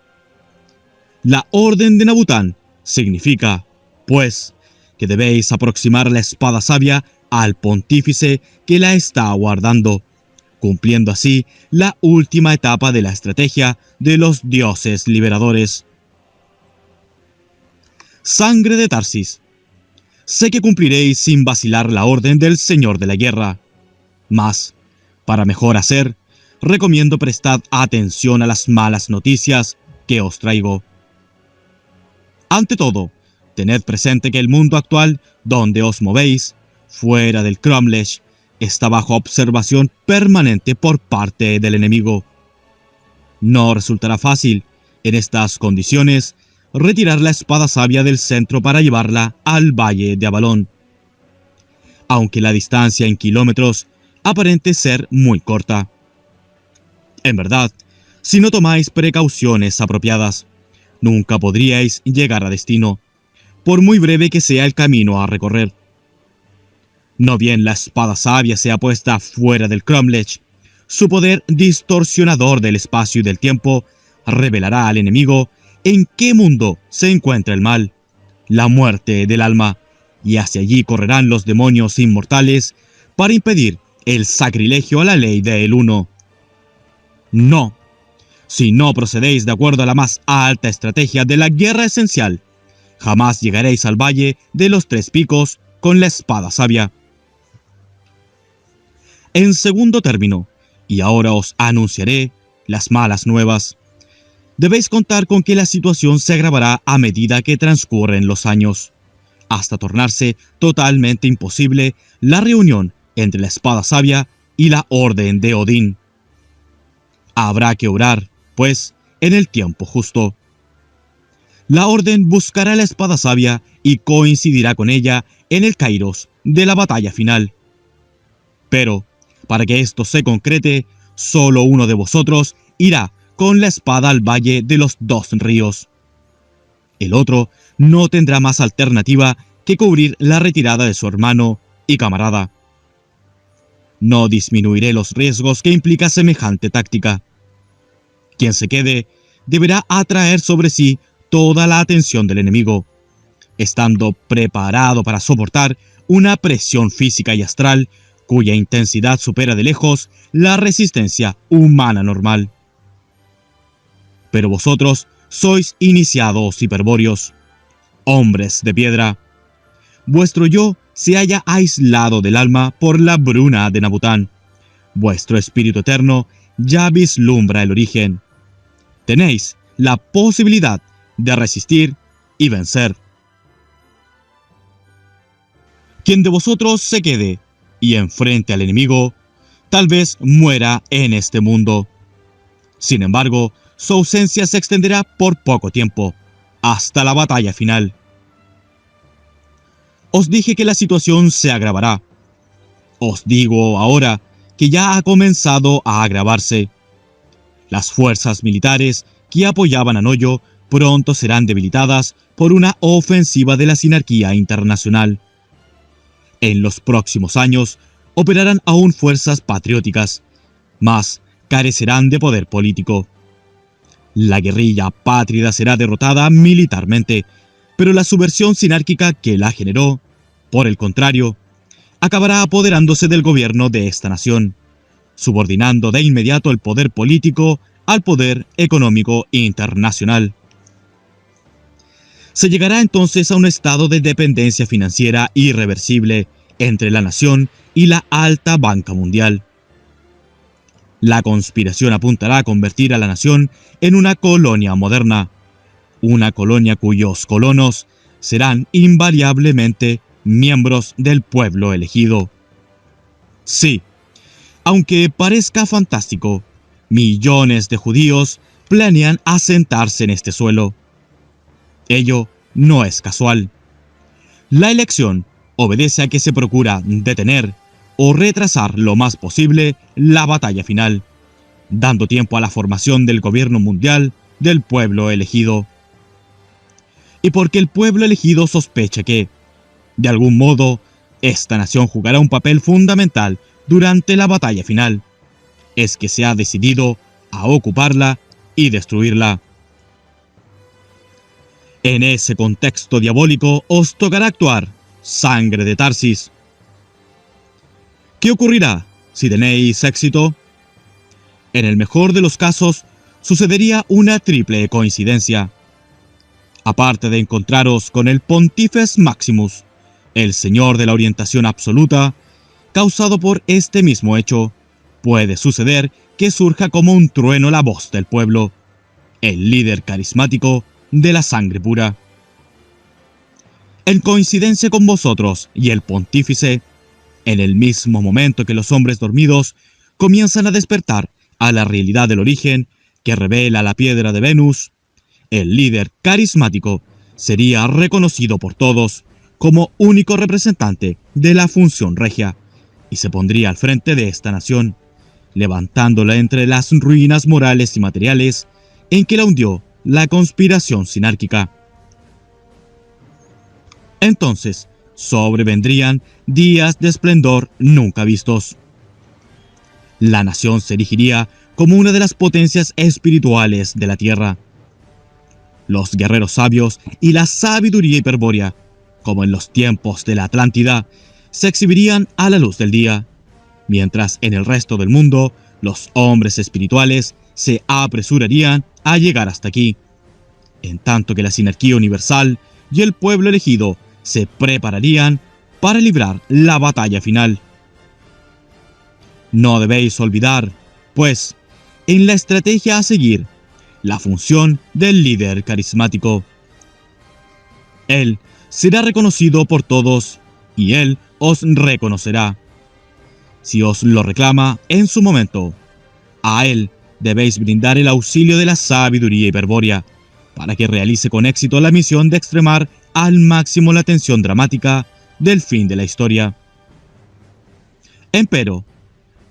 La orden de Nabután significa, pues, que debéis aproximar la espada sabia al pontífice que la está aguardando, cumpliendo así la última etapa de la estrategia de los dioses liberadores. Sangre de Tarsis, sé que cumpliréis sin vacilar la orden del Señor de la Guerra, mas, para mejor hacer, recomiendo prestad atención a las malas noticias que os traigo. Ante todo, tened presente que el mundo actual donde os movéis, fuera del Cromlech, está bajo observación permanente por parte del enemigo. No resultará fácil, en estas condiciones, retirar la espada sabia del centro para llevarla al valle de Avalón, aunque la distancia en kilómetros aparente ser muy corta. En verdad, si no tomáis precauciones apropiadas, nunca podríais llegar a destino, por muy breve que sea el camino a recorrer. No bien la espada sabia sea puesta fuera del Cromlech, su poder distorsionador del espacio y del tiempo revelará al enemigo en qué mundo se encuentra el mal, la muerte del alma, y hacia allí correrán los demonios inmortales para impedir el sacrilegio a la ley del Uno. No, si no procedéis de acuerdo a la más alta estrategia de la guerra esencial, jamás llegaréis al Valle de los Tres Picos con la espada sabia. En segundo término, y ahora os anunciaré las malas nuevas, Debéis contar con que la situación se agravará a medida que transcurren los años, hasta tornarse totalmente imposible la reunión entre la espada sabia y la orden de Odín. Habrá que orar, pues, en el tiempo justo. La orden buscará la espada sabia y coincidirá con ella en el kairos de la batalla final. Pero, para que esto se concrete, solo uno de vosotros irá con la espada al valle de los dos ríos. El otro no tendrá más alternativa que cubrir la retirada de su hermano y camarada. No disminuiré los riesgos que implica semejante táctica. Quien se quede deberá atraer sobre sí toda la atención del enemigo, estando preparado para soportar una presión física y astral cuya intensidad supera de lejos la resistencia humana normal. Pero vosotros sois iniciados hiperbóreos, hombres de piedra. Vuestro yo se halla aislado del alma por la bruna de Nabután. Vuestro espíritu eterno ya vislumbra el origen. Tenéis la posibilidad de resistir y vencer. Quien de vosotros se quede y enfrente al enemigo, tal vez muera en este mundo. Sin embargo, su ausencia se extenderá por poco tiempo, hasta la batalla final. Os dije que la situación se agravará. Os digo ahora que ya ha comenzado a agravarse. Las fuerzas militares que apoyaban a Noyo pronto serán debilitadas por una ofensiva de la sinarquía internacional. En los próximos años operarán aún fuerzas patrióticas, mas carecerán de poder político. La guerrilla pátrida será derrotada militarmente, pero la subversión sinárquica que la generó, por el contrario, acabará apoderándose del gobierno de esta nación, subordinando de inmediato el poder político al poder económico internacional. Se llegará entonces a un estado de dependencia financiera irreversible entre la nación y la alta banca mundial. La conspiración apuntará a convertir a la nación en una colonia moderna, una colonia cuyos colonos serán invariablemente miembros del pueblo elegido. Sí, aunque parezca fantástico, millones de judíos planean asentarse en este suelo. Ello no es casual. La elección obedece a que se procura detener o retrasar lo más posible la batalla final, dando tiempo a la formación del gobierno mundial del pueblo elegido. Y porque el pueblo elegido sospecha que, de algún modo, esta nación jugará un papel fundamental durante la batalla final, es que se ha decidido a ocuparla y destruirla. En ese contexto diabólico os tocará actuar, sangre de Tarsis. ¿Qué ocurrirá si tenéis éxito? En el mejor de los casos, sucedería una triple coincidencia. Aparte de encontraros con el Pontifex Maximus, el señor de la orientación absoluta, causado por este mismo hecho, puede suceder que surja como un trueno la voz del pueblo, el líder carismático de la sangre pura. En coincidencia con vosotros y el pontífice, en el mismo momento que los hombres dormidos comienzan a despertar a la realidad del origen que revela la piedra de Venus, el líder carismático sería reconocido por todos como único representante de la función regia y se pondría al frente de esta nación, levantándola entre las ruinas morales y materiales en que la hundió la conspiración sinárquica. Entonces, sobrevendrían días de esplendor nunca vistos. La nación se erigiría como una de las potencias espirituales de la tierra. Los guerreros sabios y la sabiduría hiperbórea, como en los tiempos de la Atlántida, se exhibirían a la luz del día, mientras en el resto del mundo los hombres espirituales se apresurarían a llegar hasta aquí, en tanto que la sinarquía universal y el pueblo elegido se prepararían para librar la batalla final. No debéis olvidar, pues, en la estrategia a seguir, la función del líder carismático. Él será reconocido por todos y él os reconocerá. Si os lo reclama en su momento, a él debéis brindar el auxilio de la sabiduría hiperbórea para que realice con éxito la misión de extremar al máximo la tensión dramática del fin de la historia. Empero,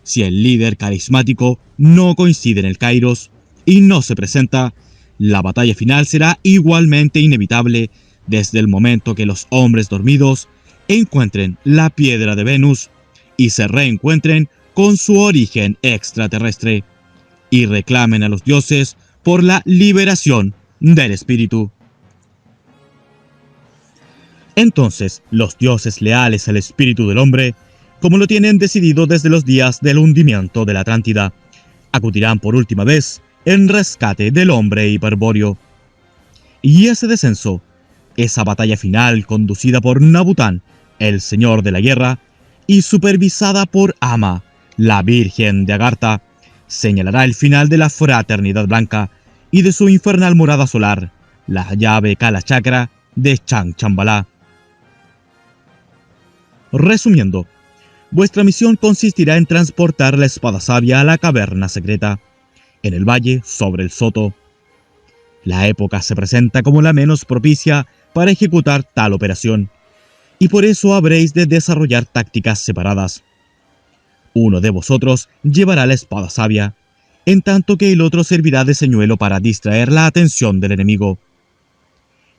si el líder carismático no coincide en el Kairos y no se presenta, la batalla final será igualmente inevitable desde el momento que los hombres dormidos encuentren la piedra de Venus y se reencuentren con su origen extraterrestre y reclamen a los dioses por la liberación del espíritu. Entonces, los dioses leales al espíritu del hombre, como lo tienen decidido desde los días del hundimiento de la Atlántida, acudirán por última vez en rescate del hombre hiperbóreo. Y ese descenso, esa batalla final conducida por Nabután, el señor de la guerra, y supervisada por Ama, la Virgen de Agartha, señalará el final de la Fraternidad Blanca y de su infernal morada solar, la llave Kala Chakra de Changchanbalá. Resumiendo, vuestra misión consistirá en transportar la espada sabia a la caverna secreta, en el valle sobre el Soto. La época se presenta como la menos propicia para ejecutar tal operación, y por eso habréis de desarrollar tácticas separadas. Uno de vosotros llevará la espada sabia, en tanto que el otro servirá de señuelo para distraer la atención del enemigo.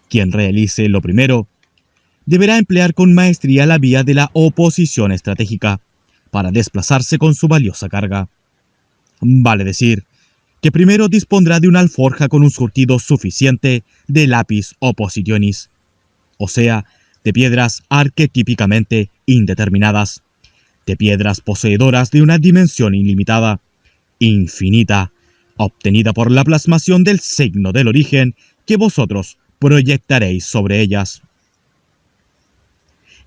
Quien realice lo primero deberá emplear con maestría la vía de la oposición estratégica para desplazarse con su valiosa carga. Vale decir, que primero dispondrá de una alforja con un surtido suficiente de lapis oppositionis, o sea, de piedras arquetípicamente indeterminadas, de piedras poseedoras de una dimensión ilimitada, infinita, obtenida por la plasmación del signo del origen que vosotros proyectaréis sobre ellas.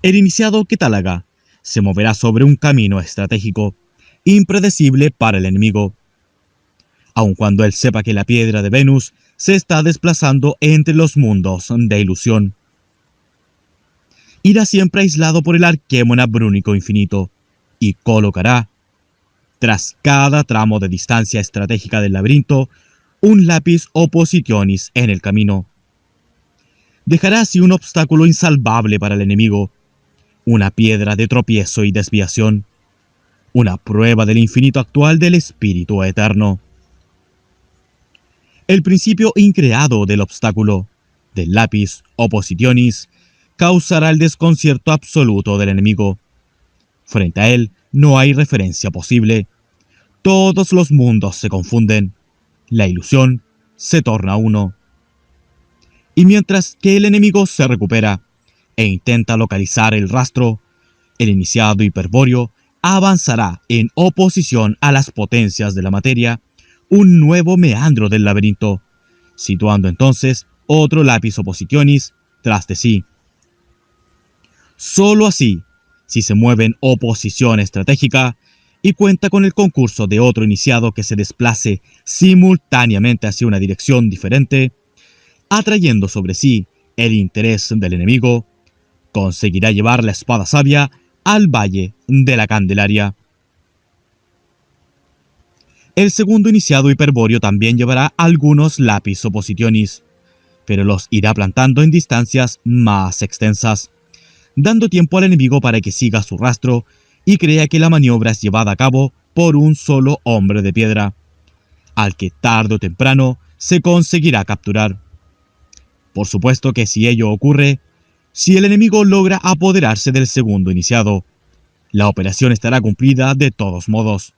El iniciado que talaga se moverá sobre un camino estratégico, impredecible para el enemigo, aun cuando él sepa que la piedra de Venus se está desplazando entre los mundos de ilusión. Irá siempre aislado por el arquémona brúnico infinito y colocará, tras cada tramo de distancia estratégica del laberinto, un lápiz oppositionis en el camino. Dejará así un obstáculo insalvable para el enemigo, una piedra de tropiezo y desviación, una prueba del infinito actual del espíritu eterno. El principio increado del obstáculo, del lápiz oppositionis, causará el desconcierto absoluto del enemigo. Frente a él no hay referencia posible. Todos los mundos se confunden. La ilusión se torna uno. Y mientras que el enemigo se recupera e intenta localizar el rastro, el iniciado hiperbóreo avanzará en oposición a las potencias de la materia un nuevo meandro del laberinto, situando entonces otro lápiz oppositionis tras de sí. Solo así, si se mueve en oposición estratégica y cuenta con el concurso de otro iniciado que se desplace simultáneamente hacia una dirección diferente, atrayendo sobre sí el interés del enemigo, conseguirá llevar la espada sabia al Valle de la Candelaria. El segundo iniciado hiperbóreo también llevará algunos lápiz oppositionis, pero los irá plantando en distancias más extensas, dando tiempo al enemigo para que siga su rastro y crea que la maniobra es llevada a cabo por un solo hombre de piedra, al que tarde o temprano se conseguirá capturar. Por supuesto que si ello ocurre, si el enemigo logra apoderarse del segundo iniciado, la operación estará cumplida de todos modos,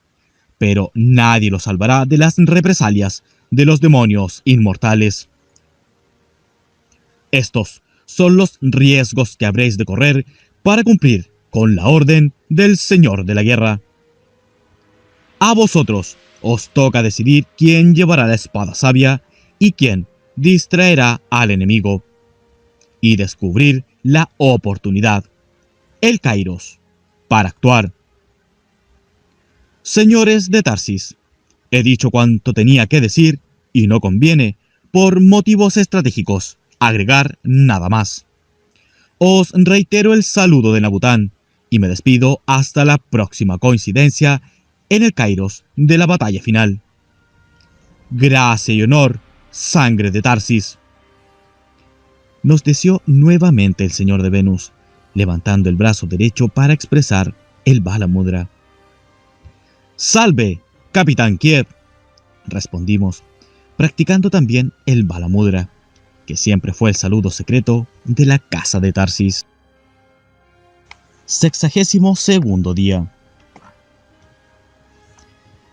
pero nadie lo salvará de las represalias de los demonios inmortales. Estos son los riesgos que habréis de correr para cumplir con la orden del Señor de la Guerra. A vosotros os toca decidir quién llevará la espada sabia y quién distraerá al enemigo, y descubrir la oportunidad, el Kairos, para actuar. Señores de Tarsis, he dicho cuanto tenía que decir y no conviene, por motivos estratégicos, agregar nada más. Os reitero el saludo de Nabután y me despido hasta la próxima coincidencia en el Kairos de la batalla final. Gracia y honor, sangre de Tarsis. Nos deseó nuevamente el señor de Venus, levantando el brazo derecho para expresar el Bala Mudra. ¡Salve, Capitán Kiev!, respondimos, practicando también el Bala Mudra, que siempre fue el saludo secreto de la casa de Tarsis. 62º día.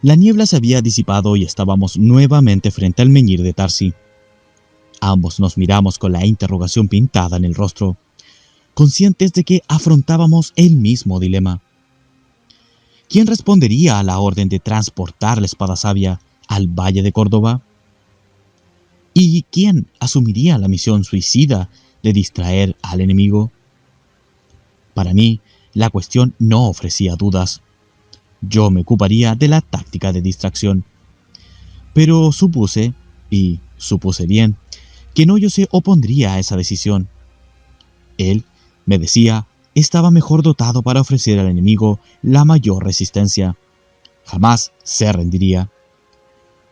La niebla se había disipado y estábamos nuevamente frente al menhir de Tarsi. Ambos nos miramos con la interrogación pintada en el rostro, conscientes de que afrontábamos el mismo dilema. ¿Quién respondería a la orden de transportar la espada sabia al Valle de Córdoba? ¿Y quién asumiría la misión suicida de distraer al enemigo? Para mí, la cuestión no ofrecía dudas. Yo me ocuparía de la táctica de distracción. Pero supuse, y supuse bien, que Noyo se opondría a esa decisión. Él, me decía, estaba mejor dotado para ofrecer al enemigo la mayor resistencia. Jamás se rendiría.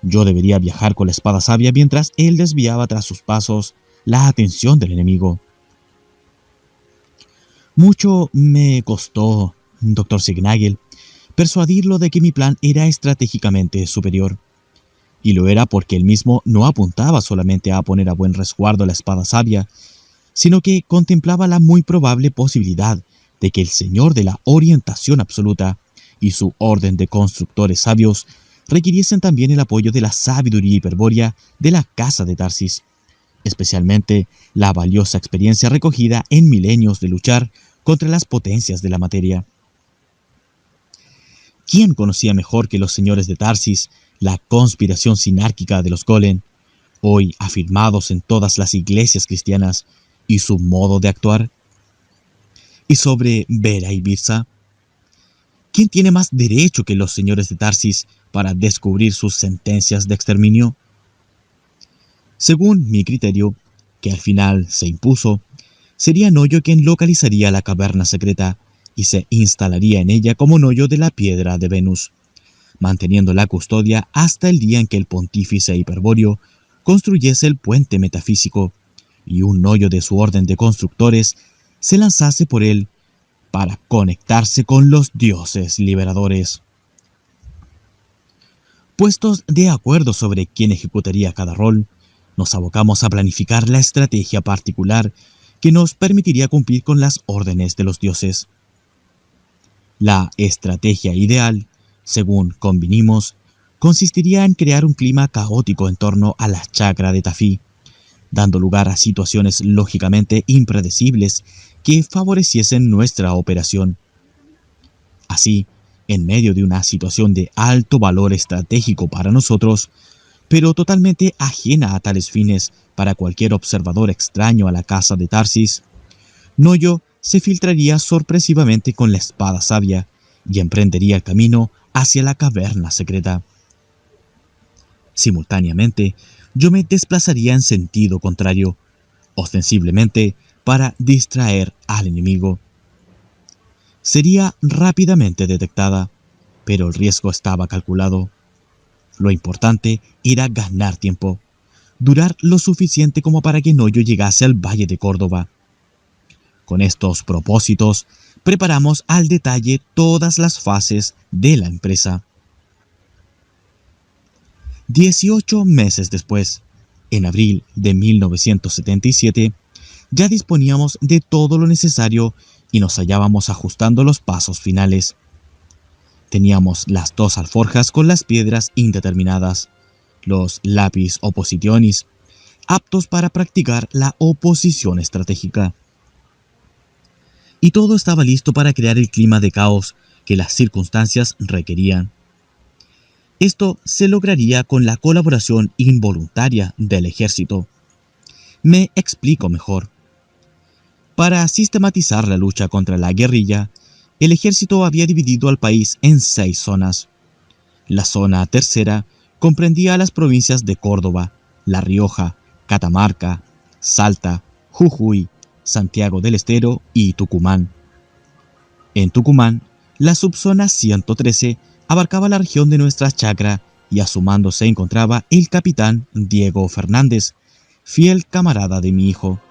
Yo debería viajar con la espada sabia mientras él desviaba tras sus pasos la atención del enemigo. Mucho me costó, Dr. Signagel, persuadirlo de que mi plan era estratégicamente superior. Y lo era porque él mismo no apuntaba solamente a poner a buen resguardo la espada sabia, sino que contemplaba la muy probable posibilidad de que el Señor de la Orientación Absoluta y su orden de constructores sabios requiriesen también el apoyo de la sabiduría hiperbórea de la casa de Tarsis, especialmente la valiosa experiencia recogida en milenios de luchar contra las potencias de la materia. ¿Quién conocía mejor que los señores de Tarsis la conspiración sinárquica de los Golem, hoy afirmados en todas las iglesias cristianas, y su modo de actuar? Y sobre Vera y Birsa, ¿quién tiene más derecho que los señores de Tarsis para descubrir sus sentencias de exterminio? Según mi criterio, que al final se impuso, sería Noyo quien localizaría la caverna secreta y se instalaría en ella como Noyo de la piedra de Venus, manteniendo la custodia hasta el día en que el pontífice hiperbóreo construyese el puente metafísico y un Noyo de su orden de constructores se lanzase por él para conectarse con los dioses liberadores. Puestos de acuerdo sobre quién ejecutaría cada rol, nos abocamos a planificar la estrategia particular que nos permitiría cumplir con las órdenes de los dioses. La estrategia ideal, según convinimos, consistiría en crear un clima caótico en torno a la chacra de Tafí, dando lugar a situaciones lógicamente impredecibles que favoreciesen nuestra operación. Así, en medio de una situación de alto valor estratégico para nosotros, pero totalmente ajena a tales fines para cualquier observador extraño a la casa de Tarsis, Noyo se filtraría sorpresivamente con la espada sabia y emprendería el camino hacia la caverna secreta. Simultáneamente, yo me desplazaría en sentido contrario, ostensiblemente para distraer al enemigo. Sería rápidamente detectada, pero el riesgo estaba calculado. Lo importante era ganar tiempo, durar lo suficiente como para que Noyo llegase al Valle de Córdoba. Con estos propósitos, preparamos al detalle todas las fases de la empresa. 18 meses después, en abril de 1977, ya disponíamos de todo lo necesario y nos hallábamos ajustando los pasos finales. Teníamos las 2 alforjas con las piedras indeterminadas, los lapis oppositionis, aptos para practicar la oposición estratégica. Y todo estaba listo para crear el clima de caos que las circunstancias requerían. Esto se lograría con la colaboración involuntaria del ejército. Me explico mejor. Para sistematizar la lucha contra la guerrilla, el ejército había dividido al país en 6 zonas. La zona tercera comprendía las provincias de Córdoba, La Rioja, Catamarca, Salta, Jujuy, Santiago del Estero y Tucumán. En Tucumán, la subzona 113 abarcaba la región de Nuestra Chacra y a su mando se encontraba el capitán Diego Fernández, fiel camarada de mi hijo.